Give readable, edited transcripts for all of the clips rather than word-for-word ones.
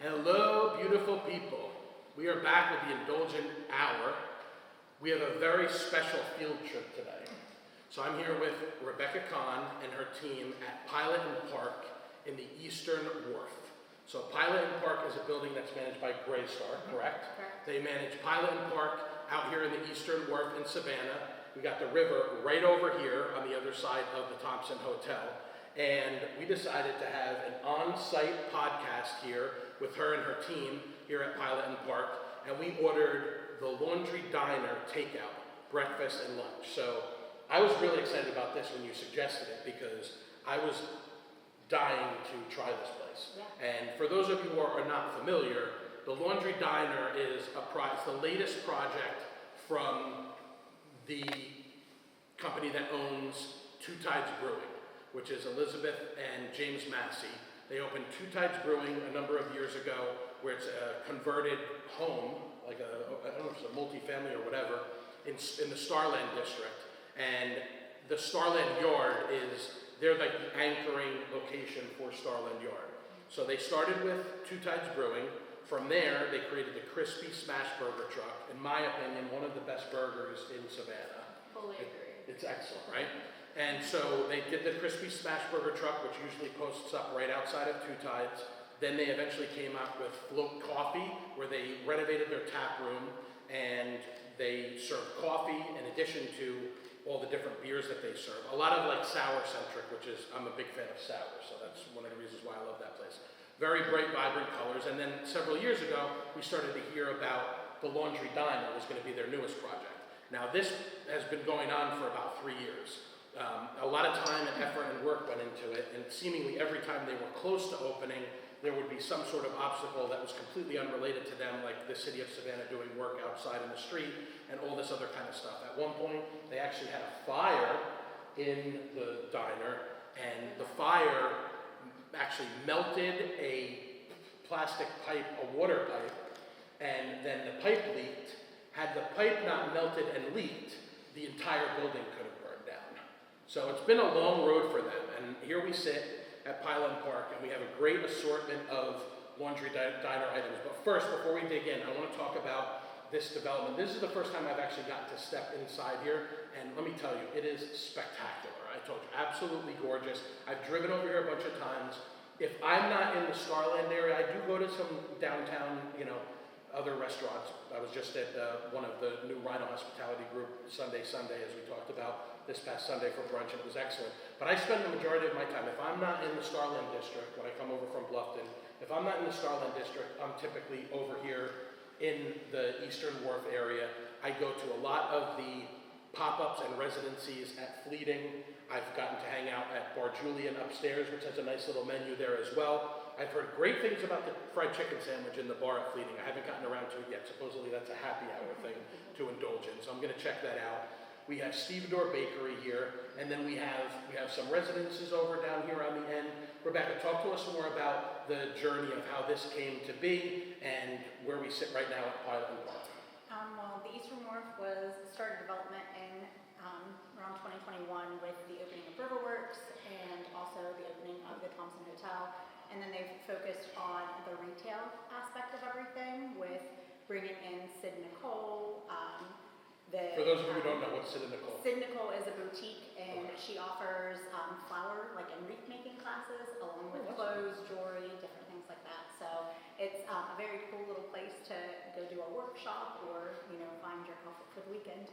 Hello, beautiful people. We are back with the Indulgent Hour. We have a very special field trip today. So I'm here with Rebekah Cann and her team at Pilot and Park in the Eastern Wharf. So Pilot and Park is a building that's managed by Greystar, correct? Correct. They manage Pilot and Park out here in the Eastern Wharf in Savannah. We got the river right over here on the other side of the Thompson Hotel. And we decided to have an on-site podcast here with her and her team here at Pilot and Park. And we ordered the Laundry Diner takeout, breakfast and lunch. So I was really excited about this when you suggested it because I was dying to try this place. Yeah. And for those of you who are not familiar, the Laundry Diner is it's the latest project from the company that owns Two Tides Brewing, which is Elizabeth and James Massey. They opened Two Tides Brewing a number of years ago, where it's a converted home, like I don't know if it's a multifamily or whatever, in the Starland district. And the Starland Yard they're like the anchoring location for Starland Yard. So they started with Two Tides Brewing. From there, they created the Crispy Smash Burger Truck. In my opinion, one of the best burgers in Savannah. Fully agree. It's excellent, right? And so they did the Crispy Smash Burger Truck, which usually posts up right outside of Two Tides. Then they eventually came out with Float Coffee, where they renovated their tap room and they served coffee in addition to all the different beers that they serve. A lot of like sour centric, which is, I'm a big fan of sour, so that's one of the reasons why I love that place. Very bright, vibrant colors. And then several years ago, we started to hear about the Laundry Diner was going to be their newest project. Now this has been going on for about 3 years. A lot of time and effort and work went into it, and seemingly every time they were close to opening, there would be some sort of obstacle that was completely unrelated to them, like the city of Savannah doing work outside in the street and all this other kind of stuff. At one point, they actually had a fire in the diner, and the fire actually melted a plastic pipe, a water pipe, and then the pipe leaked. Had the pipe not melted and leaked, the entire building could have burned down. So it's been a long road for them, and here we sit at Pilot Park, and we have a great assortment of laundry diner items. But first, before we dig in, I want to talk about this development. This is the first time I've actually gotten to step inside here, and let me tell you, it is spectacular. I told you, absolutely gorgeous. I've driven over here a bunch of times. If I'm not in the Starland area, I do go to some downtown, other restaurants. I was just at one of the new Rhino Hospitality Group Sunday, as we talked about this past Sunday for brunch, and it was excellent. But I spend the majority of my time, if I'm not in the Starland District, when I come over from Bluffton, if I'm not in the Starland District, I'm typically over here in the Eastern Wharf area. I go to a lot of the pop-ups and residencies at Fleeting. I've gotten to hang out at Bar Julian upstairs, which has a nice little menu there as well. I've heard great things about the fried chicken sandwich in the bar at Fleeting. I haven't gotten around to it yet. Supposedly that's a happy hour thing to indulge in, so I'm going to check that out. We have Stevedore Bakery here, and then we have some residences over down here on the end. Rebekah, talk to us more about the journey of how this came to be and where we sit right now at Pilot and Park. Well, the Eastern Wharf started development in around 2021 with the opening of Riverworks and also the opening of the Thompson Hotel. And then they've focused on the retail aspect of everything with bringing in Sid Nicole. For those of you who don't know, what's Sid Nicole? Sid Nicole is a boutique, and she offers flower and wreath making classes along with clothes, jewelry, different things like that. So it's a very cool little place to go do a workshop or find your outfit for the weekend.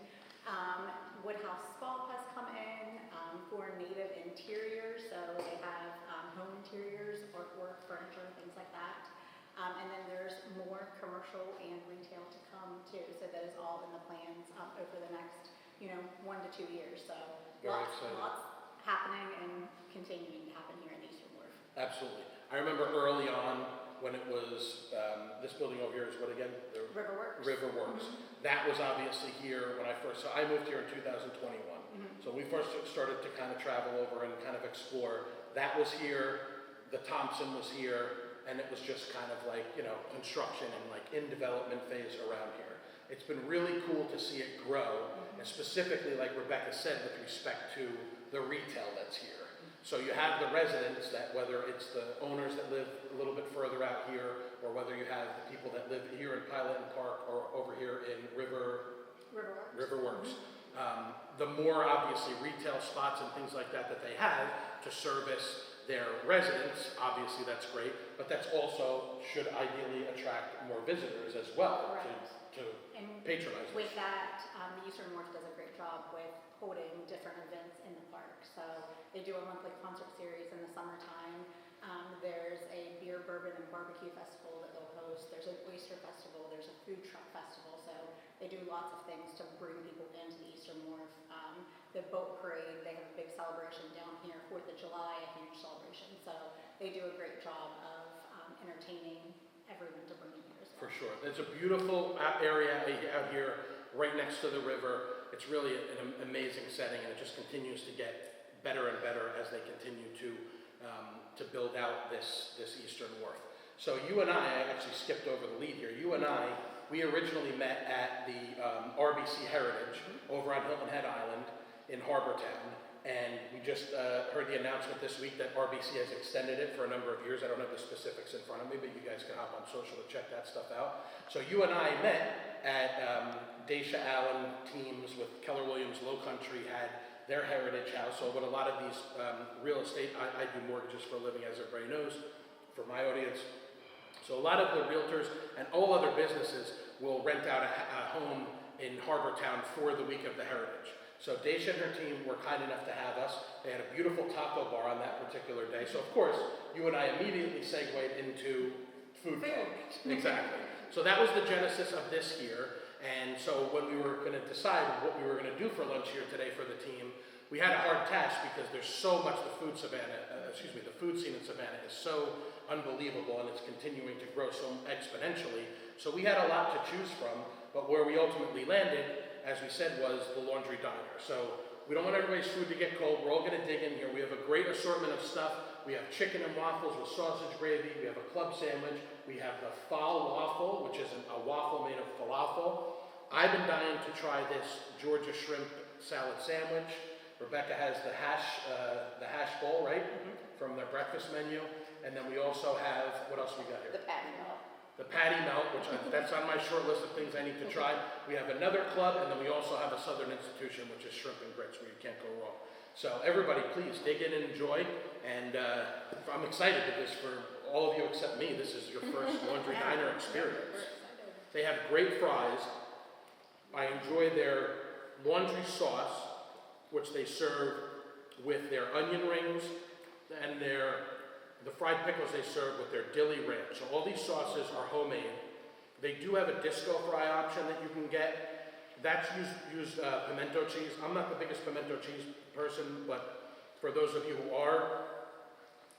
Woodhouse Spa has come in for native interiors, so they have home interiors, artwork, furniture, things like that. And then there's more commercial and retail to come too. So that is all in the plans over the next, 1 to 2 years. So lots happening and continuing to happen here in Eastern Wharf. Absolutely. I remember early on when it was, this building over here is what again? The Riverworks. Riverworks. Mm-hmm. That was obviously here when I moved here in 2021. Mm-hmm. So we first started to kind of travel over and kind of explore. That was here, the Thompson was here, and it was just kind of like, construction and like in development phase around here. It's been really cool to see it grow, and specifically, like Rebekah said, with respect to the retail that's here. So you have the residents that, whether it's the owners that live a little bit further out here, or whether you have the people that live here in Pilot and Park or over here in Riverworks. The more obviously retail spots and things like that they have to service their residents, obviously that's great, but that's also should ideally attract more visitors as well to patronize. With that, the Eastern Wharf does a great job with holding different events in the park. So they do a monthly concert series in the summertime. There's a beer, bourbon, and barbecue festival that they'll host. There's an oyster festival. There's a food truck festival. So they do lots of things to bring people into the Eastern Wharf. The boat parade, they have a big celebration down here. 4th of July, a huge celebration. So they do a great job of entertaining everyone to bring in here as well. For sure. There's a beautiful area out here right next to the river. It's really an amazing setting, and it just continues to get better and better as they continue to build out this Eastern Wharf. So you and I actually skipped over the lead here. You and I, we originally met at the RBC Heritage over on Hilton Head Island in Harbortown, and we just heard the announcement this week that RBC has extended it for a number of years. I don't have the specifics in front of me, but you guys can hop on social to check that stuff out. So you and I met at Daisha Allen Teams with Keller Williams Low Country had their heritage house. So what a lot of these real estate, I do mortgages for a living, as everybody knows, for my audience. So a lot of the realtors and all other businesses will rent out a home in Harbortown for the week of the heritage. So Daisha and her team were kind enough to have us. They had a beautiful taco bar on that particular day. So of course, you and I immediately segued into food. Exactly. So that was the genesis of this here. And so when we were going to decide what we were going to do for lunch here today for the team, we had a hard task because there's so much the food scene in Savannah is so unbelievable, and it's continuing to grow so exponentially. So we had a lot to choose from, but where we ultimately landed, as we said, was the Laundry Diner. So we don't want everybody's food to get cold. We're all going to dig in here. We have a great assortment of stuff. We have chicken and waffles with sausage gravy. We have a club sandwich. We have the fal waffle, which is a waffle made of falafel. I've been dying to try this Georgia shrimp salad sandwich. Rebekah has the hash bowl, right? From their breakfast menu. And then we also have, what else we got here? The patty melt. The patty melt, that's on my short list of things I need to try. We have another club, and then we also have a Southern institution, which is shrimp and grits, where you can't go wrong. So everybody, please dig in and enjoy. And I'm excited for this for all of you except me. This is your first Laundry Diner experience. They have great fries. I enjoy their laundry sauce, which they serve with their onion rings, and the fried pickles they serve with their dilly ranch. So all these sauces are homemade. They do have a disco fry option that you can get. That's use pimento cheese. I'm not the biggest pimento cheese person, but for those of you who are,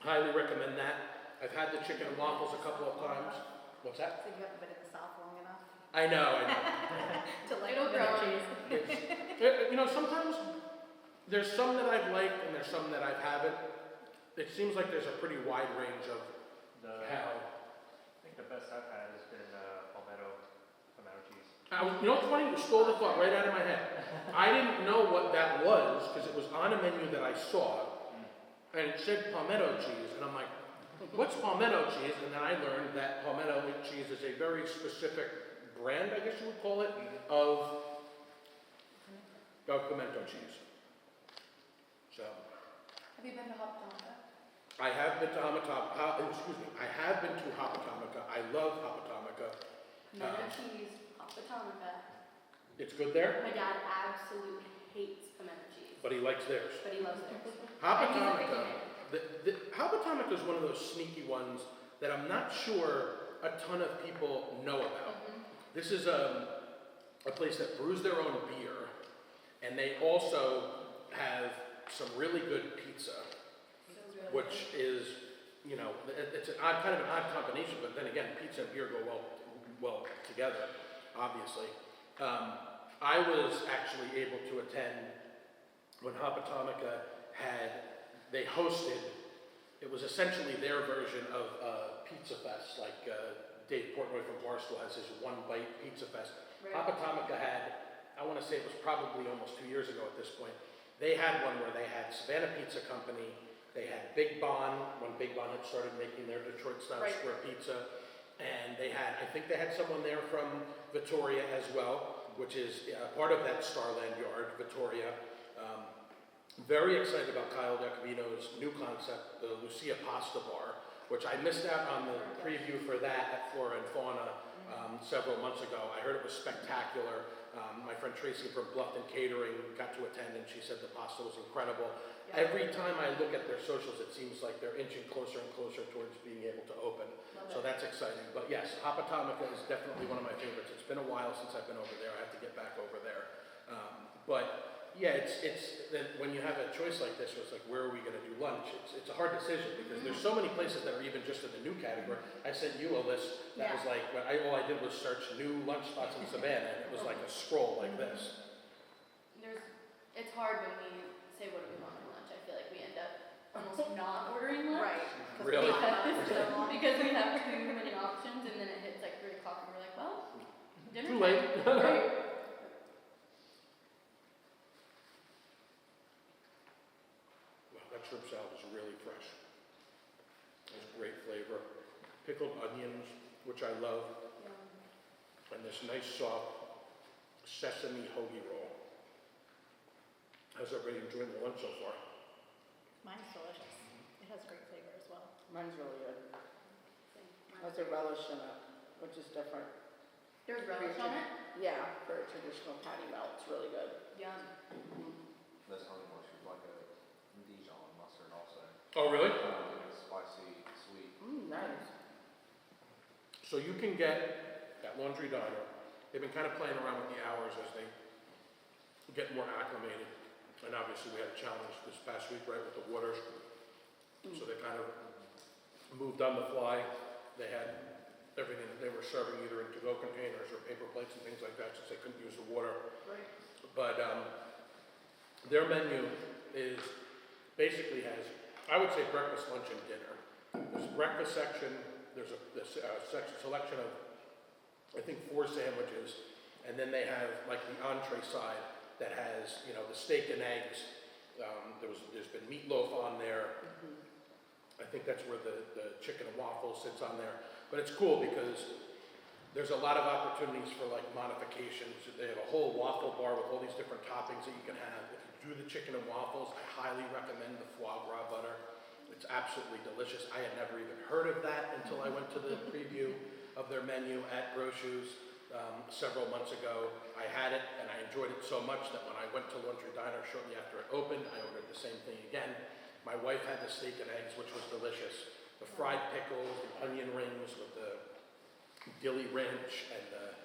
highly recommend that. I've had the chicken and waffles a couple of times. What's that? So you haven't been in the South long enough I know. to like It'll grow on you. Sometimes there's some that I've liked and there's some that I haven't. It seems like there's a pretty wide range of how. I think the best I've had has been palmetto cheese. You know what's funny? You stole the thought right out of my head. I didn't know what that was because it was on a menu that I saw, and it said palmetto cheese, and I'm like, what's palmetto cheese? And then I learned that palmetto cheese is a very specific brand, I guess you would call it, of pimento cheese. So. Have you been to Hotspots? I have been to I have been to Hotspots. I love Hotspots. Pimento cheese, Hotspots. It's good there, My dad absolutely hates pimento cheese, but he likes theirs. but he loves theirs. Hotspots. Hotspots is one of those sneaky ones that I'm not sure a ton of people know about. This is a place that brews their own beer, and they also have some really good pizza, which is, it's kind of an odd combination, but then again, pizza and beer go well together, obviously. I was actually able to attend when Hopotomica they hosted, it was essentially their version of Pizza Fest, like Dave Portnoy from Barstool has his One Bite Pizza Fest. Right. Hopotomica had, I want to say it was probably almost 2 years ago at this point, they had one where they had Savannah Pizza Company, they had Big Bon, when Big Bon had started making their Detroit-style Right. square pizza, and they I think they had someone there from Vittoria as well, which is part of that Starland Yard, Vittoria. Very excited about Kyle Decavino's new concept, the Lucia Pasta Bar, which I missed out on the preview for that at Flora and Fauna several months ago. I heard it was spectacular. My friend Tracy from Bluffton Catering got to attend, and she said the pasta was incredible. Yeah. Every time I look at their socials, it seems like they're inching closer and closer towards being able to open. So that's exciting. But yes, Hopatomica is definitely one of my favorites. It's been a while since I've been over there. I have to get back over there. But yeah, it's when you have a choice like this, where it's like, where are we going to do lunch? It's a hard decision because there's so many places that are even just in the new category. I sent you a list that was like, all I did was search new lunch spots in Savannah, and it was like a scroll like this. It's hard when we say what do we want for lunch. I feel like we end up almost not ordering lunch. Right. Really? Because we have too many options, and then it hits like 3 o'clock, and we're like, well, dinner Too late. time. Right. Wow, that shrimp salad is really fresh. It's great flavor. Pickled onions, which I love, and this nice soft sesame hoagie roll. How's everybody enjoying the lunch so far? Mine's delicious. It has great flavor as well. Mine's really good. Has a relish in it, which is different. There's relish on it? Yeah, for a traditional patty melt, it's really good. Yum. This honey mustard like a Dijon mustard also. Oh, really? It's spicy, sweet. Nice. So you can get at Laundry Diner, they've been kind of playing around with the hours as they get more acclimated. And obviously we had a challenge this past week, right, with the waters. So they kind of moved on the fly. They had everything that they were serving either in to-go containers or paper plates and things like that since they couldn't use the water. Right. But their menu is basically has, I would say, breakfast, lunch, and dinner. There's a breakfast section, there's a selection of, I think, 4 sandwiches, and then they have like the entree side that has, you know, the steak and eggs. There's been meatloaf on there. I think that's where the chicken and waffles sits on there. But it's cool because there's a lot of opportunities for like modifications. They have a whole waffle bar with all these different toppings that you can have. If you do the chicken and waffles, I highly recommend the foie gras butter. It's absolutely delicious. I had never even heard of that until I went to the preview of their menu at Brochu's several months ago. I had it and I enjoyed it so much that when I went to Laundry Diner shortly after it opened, I ordered the same thing again. My wife had the steak and eggs, which was delicious. The fried pickles, the onion rings with the dilly ranch and the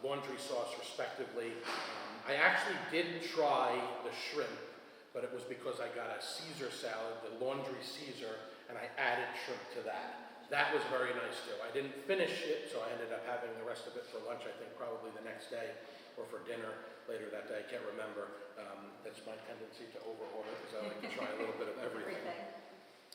laundry sauce respectively. I actually did try the shrimp, but it was because I got a Caesar salad, the laundry Caesar, and I added shrimp to that. That was very nice too. I didn't finish it, so I ended up having the rest of it for lunch, I think probably the next day, or for dinner later that day, I can't remember. That's my tendency to overorder because I like to try a little bit of everything.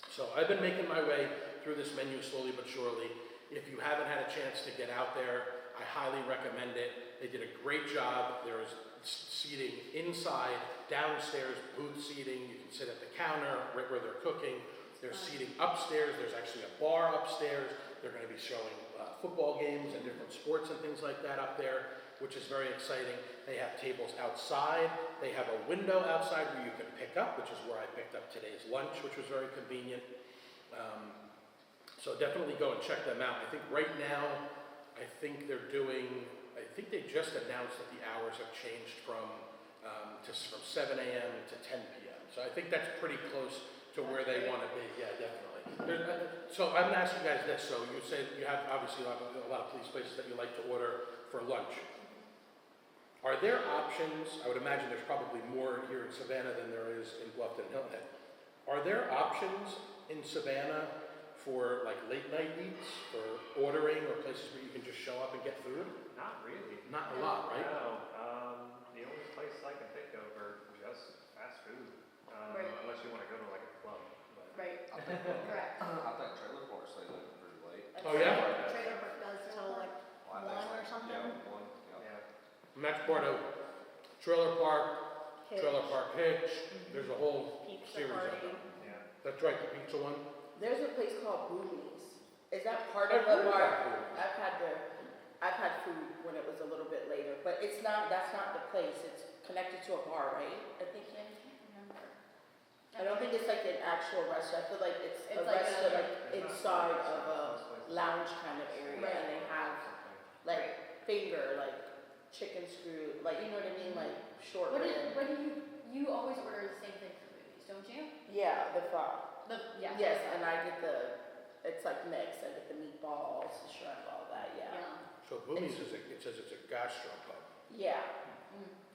So I've been making my way through this menu slowly but surely. If you haven't had a chance to get out there, I highly recommend it. They did a great job. There is seating inside, downstairs, booth seating. You can sit at the counter right where they're cooking. There's seating upstairs. There's actually a bar upstairs. They're going to be showing football games and different sports and things like that up there, which is very exciting. They have tables outside. They have a window outside where you can pick up, which is where I picked up today's lunch, which was very convenient. So definitely go and check them out. I think right now, I think they just announced that the hours have changed from 7 a.m. to 10 p.m. So I think that's pretty close to where they want to be. Yeah, definitely. So I'm going to ask you guys this. So you say you have obviously a lot of police places that you like to order for lunch. Are there options? I would imagine there's probably more here in Savannah than there is in Bluffton and Hilton Head. Are there options in Savannah for like late night eats, for ordering, or places where you can just show up and get food? Not really. Not a lot, right? No. The only places I can think of are just fast food. Right. Unless you want to go to like a club. But Right. I think Correct. trailer parks stay open pretty late. Oh, yeah? Trailer Park does till like Well, I 1 think or so. something. Yeah, 1. Yeah. yeah. And that's part of Trailer Park, Hitch, Trailer Park Hitch. There's a whole Pizza series of Party. them. Yeah. That's right, the pizza one. There's a place called Boobies. Is that part I've of heard the bar? about Boobies. I've had there. a little bit later, but it's not, that's not the place, it's connected to a bar, right? I think, I can't remember. I don't think it's like an actual restaurant, I feel like it's a It's like restaurant a- like inside of a lounge kind of area, and they have like finger, like chicken screw, like, you know what I mean, like short What rib. do you always order the same thing for movies, don't you? Yeah, the pho. Yeah. Yes, and I get it's like mixed, I get the meatballs, the shrimp, all that, yeah. So Boomies it says it's a gastropub. Yeah,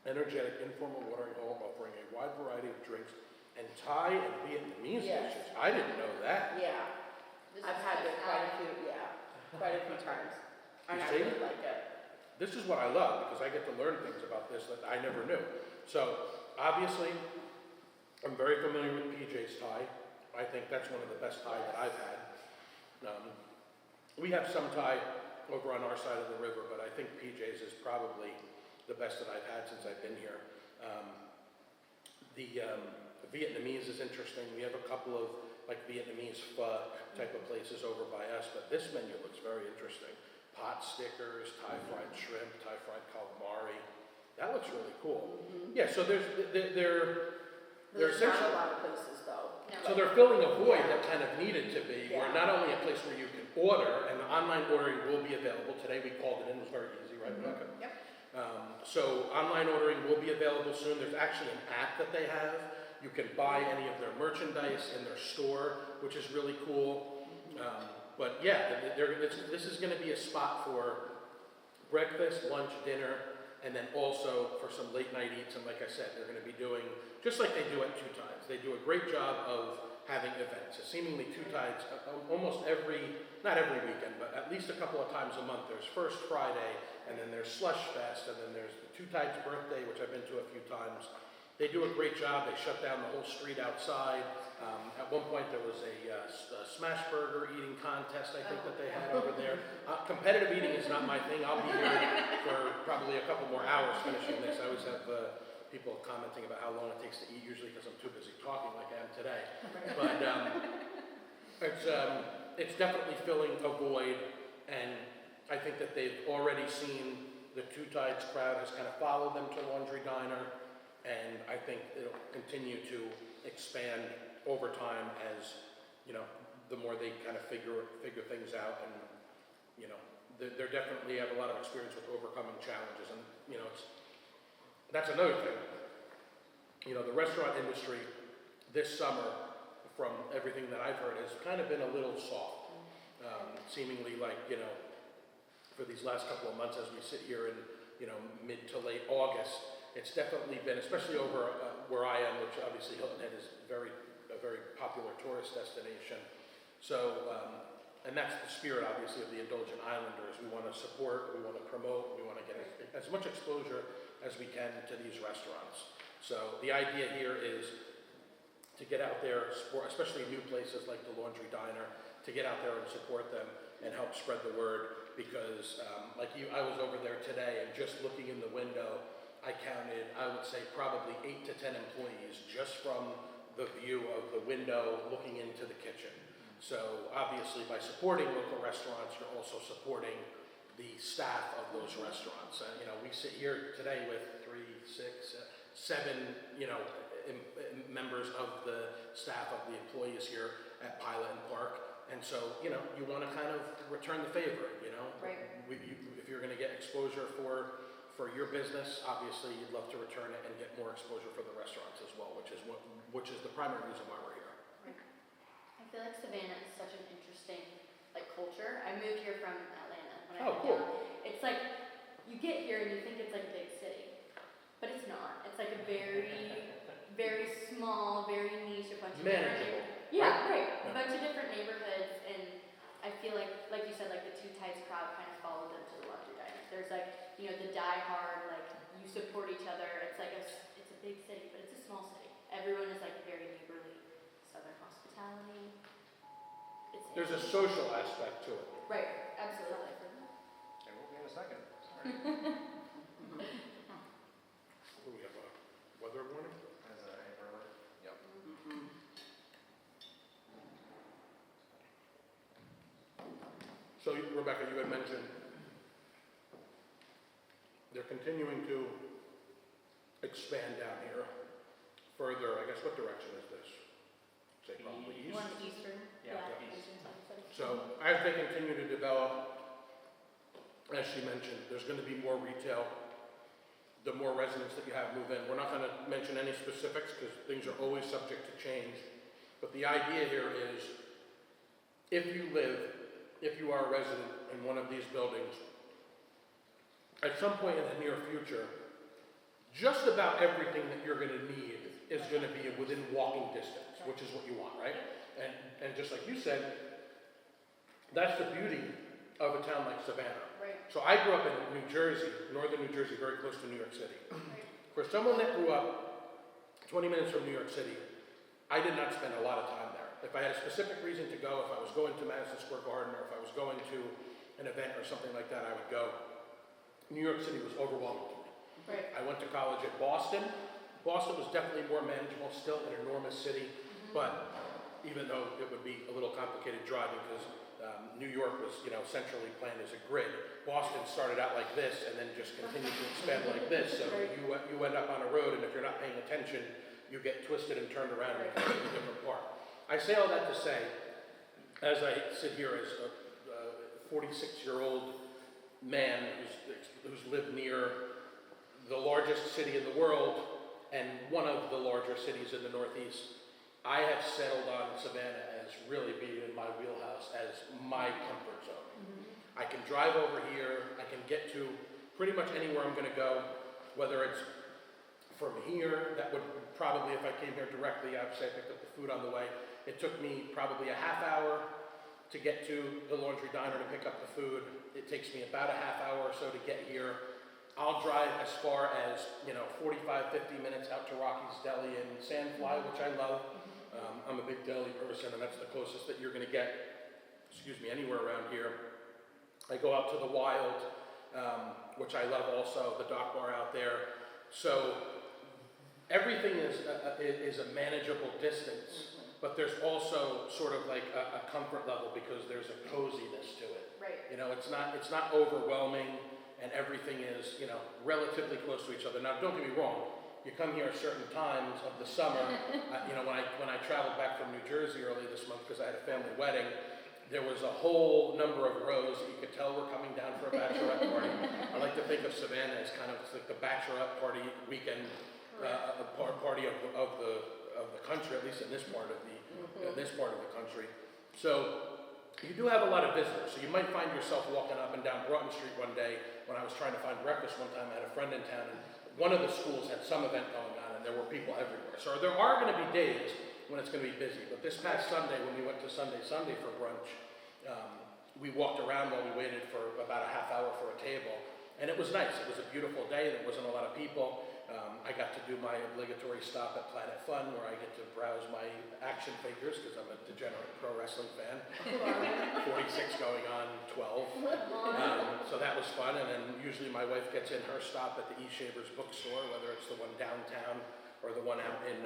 Energetic, informal watering hole offering a wide variety of drinks and Thai and Vietnamese Yes. dishes. I didn't know that. yeah, This I've is had like it quite a Thai. few, yeah, quite a few times. And You I see? really like it. This is what I love because I get to learn things about this that I never knew. So obviously, I'm very familiar with PJ's Thai. I think that's one of the best Thai that I've had. We have some Thai over on our side of the river, but I think PJ's is probably the best that I've had since I've been here. The Vietnamese is interesting. We have a couple of like Vietnamese pho type of places over by us, but this menu looks very interesting. Pot stickers, Thai fried shrimp, Thai fried calamari. That looks really cool. Yeah, so they're There's not essentially, a lot of places though. so they're filling a void that kind of needed to be, where Yeah. not only a place where you can order, and the online ordering will be available. Today we called it in, it was very easy, right, Rebecca? Yep. So online ordering will be available soon. There's actually an app that they have. You can buy any of their merchandise in their store, which is really cool. But yeah, this is gonna be a spot for breakfast, lunch, dinner, and then also for some late night eats. And like I said, they're gonna be doing, just like they do at Two Tides, they do a great job of having events. So seemingly Two Tides, almost not every weekend, but at least a couple of times a month. There's First Friday, and then there's Slush Fest, and then there's the Two Tides birthday, which I've been to a few times. They do a great job. They shut down the whole street outside. At one point, there was a smash burger eating contest, I think, that they had over there. Competitive eating is not my thing. I'll be here for probably a couple more hours finishing this. I always have people commenting about how long it takes to eat, usually because I'm too busy talking like I am today. But it's definitely filling a void, and I think that they've already seen the Two Tides crowd has kind of followed them to Laundry Diner, and I think it'll continue to expand over time as, you know, the more they kind of figure things out, and, you know, they're definitely have a lot of experience with overcoming challenges, and, you know, that's another thing. You know, the restaurant industry this summer, from everything that I've heard, has kind of been a little soft. Seemingly like, you know, for these last couple of months as we sit here in, you know, mid to late August, it's definitely been, especially over where I am, which obviously Hilton Head is a very popular tourist destination. So, and that's the spirit, obviously, of the Indulgent Islanders. We want to support, we want to promote, we want to get as much exposure as we can to these restaurants. So the idea here is to get out there, support, especially new places like the Laundry Diner, to get out there and support them and help spread the word. Because, like you, I was over there today, and just looking in the window, I counted, I would say, probably 8 to 10 employees just from the view of the window looking into the kitchen. So obviously, by supporting local restaurants, you're also supporting the staff of those restaurants. You know, we sit here today with 3, 6, 7, you know, members of the staff of the employees here at Pilot and Park. And so, you know, you want to kind of return the favor, you know? Right. If you're going to get exposure for your business, obviously you'd love to return it and get more exposure for the restaurants as well, which is the primary reason why we're here. Right. I feel like Savannah is such an interesting, like, culture. I moved here from Atlanta when I moved cool. down. It's like, you get here and you think it's like a big city, but it's not. It's like a very, very small, very niche, a bunch of different Manageable. Yeah, right. A bunch of different neighborhoods, and I feel like you said, like the Two Tides crowd kind of followed them to the Laundry Diner. There's like, you know, the die-hard, like you support each other. It's like it's a big city, but it's a small city. Everyone is like very neighborly, Southern hospitality. There's a social aspect to it. Right, absolutely. There will be in a second. Sorry. Do we have a weather warning? As a Amber Alert. Yep. So Rebecca, you had mentioned continuing to expand down here further. I guess what direction is this? Say probably east. One eastern, Yeah, yeah, east. eastern side of the city. So as they continue to develop, as she mentioned, there's going to be more retail. The more residents that you have move in. We're not going to mention any specifics because things are always subject to change. But the idea here is if you are a resident in one of these buildings, at some point in the near future, just about everything that you're going to need is going to be within walking distance, which is what you want, right? And just like you said, that's the beauty of a town like Savannah. Right. So I grew up in New Jersey, northern New Jersey, very close to New York City. For someone that grew up 20 minutes from New York City, I did not spend a lot of time there. If I had a specific reason to go, if I was going to Madison Square Garden or if I was going to an event or something like that, I would go. New York City was overwhelming to me. Right. I went to college at Boston. Boston was definitely more manageable, still an enormous city, but even though it would be a little complicated driving because New York was, centrally planned as a grid. Boston started out like this and then just continued to expand like this. So you end up on a road, and if you're not paying attention, you get twisted and turned around and come to a different part. I say all that to say, as I sit here as a 46-year-old man who's lived near the largest city in the world and one of the larger cities in the Northeast, I have settled on Savannah as really being in my wheelhouse as my comfort zone. I can drive over here, I can get to pretty much anywhere I'm going to go, whether it's from here, that would probably, if I came here directly, I'd say I picked up the food on the way. It took me probably a half hour to get to the Laundry Diner to pick up the food. It takes me about a half hour or so to get here. I'll drive as far as, 45, 50 minutes out to Rocky's Deli in Sandfly, which I love. I'm a big deli person, and that's the closest that you're going to get, anywhere around here. I go out to the Wild, which I love also, the dock bar out there. So everything is a manageable distance, but there's also sort of like a comfort level because there's a coziness to it. Right. It's not overwhelming, and everything is, relatively close to each other. Now, don't get me wrong. You come here at certain times of the summer. When I traveled back from New Jersey early this month because I had a family wedding, there was a whole number of rows that you could tell were coming down for a bachelorette party. I like to think of Savannah as kind of like the bachelorette party weekend, party of the country, at least in this part of the country. So you do have a lot of visitors. So you might find yourself walking up and down Broughton Street one day. When I was trying to find breakfast one time, I had a friend in town, and one of the schools had some event going on, and there were people everywhere. So there are going to be days when it's going to be busy. But this past Sunday, when we went to Sunday for brunch, we walked around while we waited for about a half hour for a table. And it was nice. It was a beautiful day. There wasn't a lot of people. I got to do my obligatory stop at Planet Fun, where I get to browse my action figures, because I'm a degenerate pro wrestling fan. 46 going on 12. So that was fun. And then usually my wife gets in her stop at the E. Shavers bookstore, whether it's the one downtown or the one out in,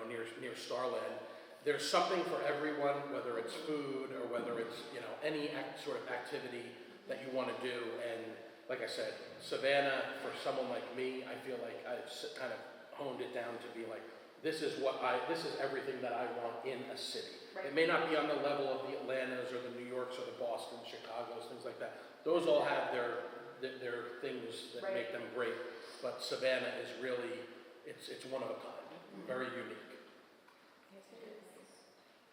near Starland. There's something for everyone, whether it's food or whether it's, any sort of activity that you want to do. And like I said, Savannah, for someone like me, I feel like I've kind of honed it down to be like, this is everything that I want in a city. Right. It may not be on the level of the Atlantas or the New Yorks or the Bostons, Chicagos, things like that. Those all have their things that make them great. But Savannah is really, it's one of a kind, very unique. Yes, it is.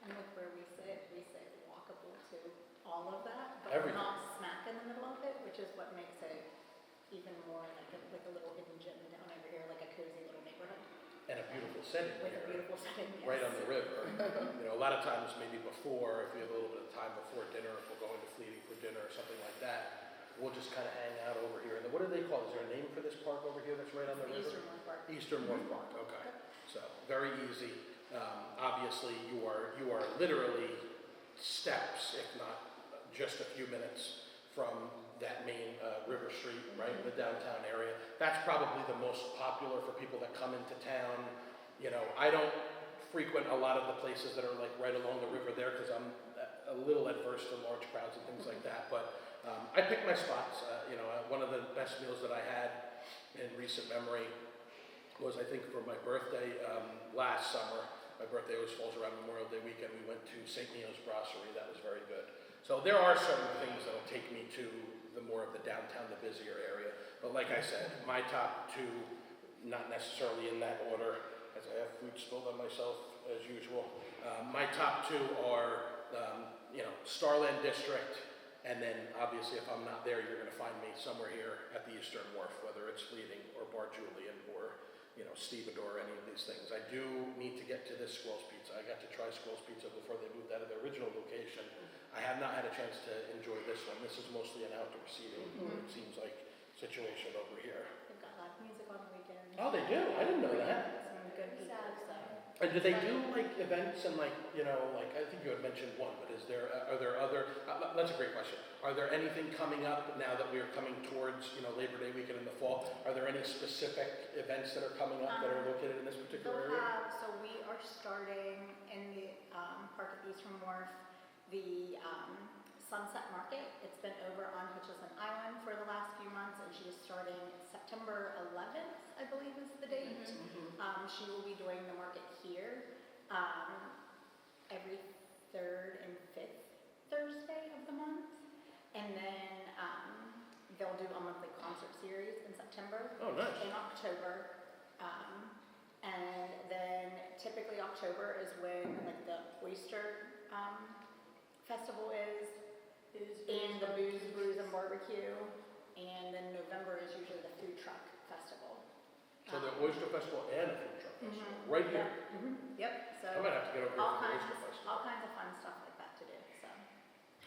And with where we sit walkable to all of that, but Everything. we're not smack in the middle of it, which is what makes it even more like a little hidden gem down over here, like a cozy little neighborhood And a beautiful setting with a here, beautiful setting. Yes. right on the river. A lot of times maybe before, if we have a little bit of time before dinner, if we're going to Fleeting for dinner or something like that, we'll just kind of hang out over here. And what do they call it? Is there a name for this park over here that's right on the river? Eastern Wharf Park. Eastern Wharf Park, okay. So, very easy. Obviously, you are literally steps, if not just a few minutes from that main River Street, right, in the downtown area. That's probably the most popular for people that come into town. I don't frequent a lot of the places that are like right along the river there because I'm a little adverse to large crowds and things like that. But I picked my spots. One of the best meals that I had in recent memory was, I think, for my birthday last summer. My birthday always falls around Memorial Day weekend. We went to St. Neo's Brasserie. That was very good. So there are certain things that will take me to the more of the downtown, the busier area. But like I said, my top two, not necessarily in that order, as I have food spilled on myself as usual. My top two are, Starland District, and then obviously if I'm not there, you're going to find me somewhere here at the Eastern Wharf, whether it's Fleeting or Bar Julian or Stevedore, any of these things. I do need to get to this Squirrel's Pizza. I got to try Squirrel's Pizza before they moved out of their original location. I have not had a chance to enjoy this one. This is mostly an outdoor seating, it seems like, situation over here. They've got live music on the weekend. Oh, they do? I didn't know that. Some good people, so. And do they do like events and I think you had mentioned one, but are there other, that's a great question. Are there anything coming up now that we are coming towards, Labor Day weekend in the fall? Are there any specific events that are coming up that are located in this particular area? So we are starting in the park at Eastern Wharf, the Sunset Market. It's been over on Hutchison Island for the last few months, and she is starting September 11th, I believe is the date. She will be doing the market here every third and fifth Thursday of the month. And then they'll do a monthly concert series in September. Oh, nice. In October. And then typically October is when the oyster festival is. And the booze, brews, and barbecue. And then November is usually the food truck festival. So the Oyster Festival and a food truck festival, right here. Yep, so I might have to get over here for the Oyster Festival. all kinds of fun stuff like that to do, so.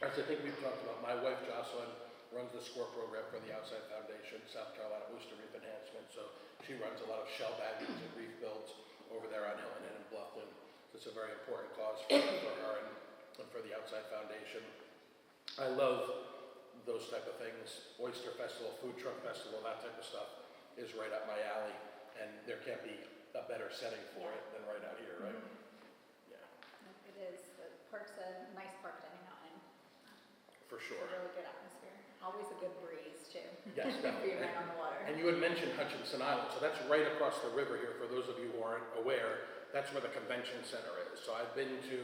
As I think we've talked about, my wife Jocelyn runs the SCORE program for the Outside Foundation, South Carolina Oyster Reef Enhancement. So she runs a lot of shell baggings and reef builds over there on Hilton Head and Bluffton. So it's a very important cause for her and for the Outside Foundation. I love those type of things. Oyster Festival, Food Truck Festival, that type of stuff is right up my alley. And there can't be a better setting for it than right out here, right? Yeah. It is, the park's a nice park to hang out in. For It's sure. a really good atmosphere. Always a good breeze too. Yes, definitely. Being right on the water. And you had mentioned Hutchinson Island, so that's right across the river here. For those of you who aren't aware, that's where the convention center is. So I've been to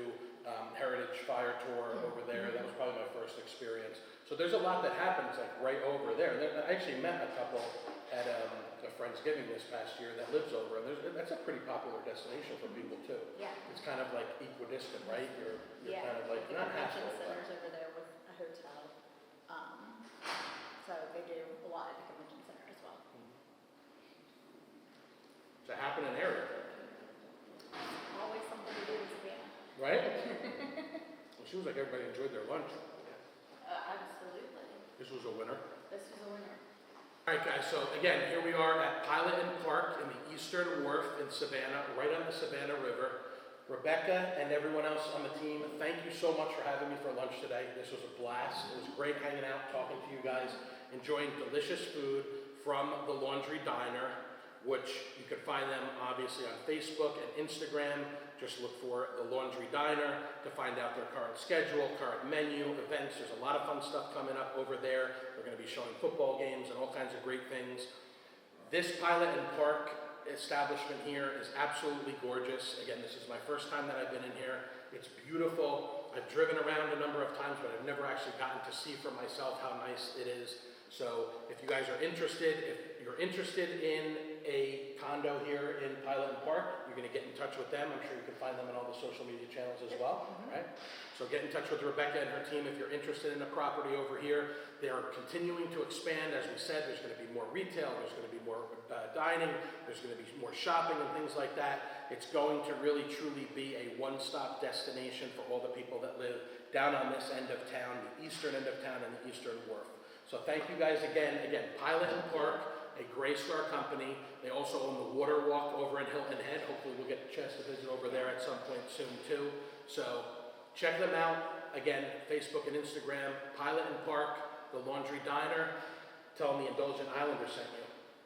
Heritage Fire Tour over there. That was probably my first experience. So there's a lot that happens right over there. I actually met a couple at a Friendsgiving this past year that lives over, and that's a pretty popular destination for people too. Yeah. It's kind of like equidistant, right? You're Yeah, kind of like, the not convention halfway, but center's over there with a hotel. So they do a lot at the convention center as well. it's a happening area, Always something to do in Savannah. right? Well, seems like everybody enjoyed their lunch. Absolutely. This was a winner. This was a winner. All right, guys, so again, here we are at Pilot and Park in the Eastern Wharf in Savannah, right on the Savannah River. Rebekah and everyone else on the team, thank you so much for having me for lunch today. This was a blast. It was great hanging out, talking to you guys, enjoying delicious food from the Laundry Diner, which you can find them obviously on Facebook and Instagram. Just look for the Laundry Diner to find out their current schedule, current menu, events. There's a lot of fun stuff coming up over there. We're going to be showing football games and all kinds of great things. This Pilot and Park establishment here is absolutely gorgeous. Again, this is my first time that I've been in here. It's beautiful. I've driven around a number of times, but I've never actually gotten to see for myself how nice it is. So if you guys are interested, if you're interested in a condo here in Pilot and Park, you're going to get in touch with them. I'm sure you can find them on all the social media channels as well, right? So get in touch with Rebekah and her team if you're interested in a property over here. They are continuing to expand. As we said, there's going to be more retail, there's going to be more dining, there's going to be more shopping and things like that. It's going to really truly be a one-stop destination for all the people that live down on this end of town, the eastern end of town and the Eastern Wharf. So thank you guys again. Again, Pilot and Park, a Gray Star company. They also own the Water Walk over in Hilton Head. Hopefully we'll get a chance to visit over there at some point soon too. So check them out. Again, Facebook and Instagram, Pilot and Park, the Laundry Diner. Tell them the Indulgent Islander sent you.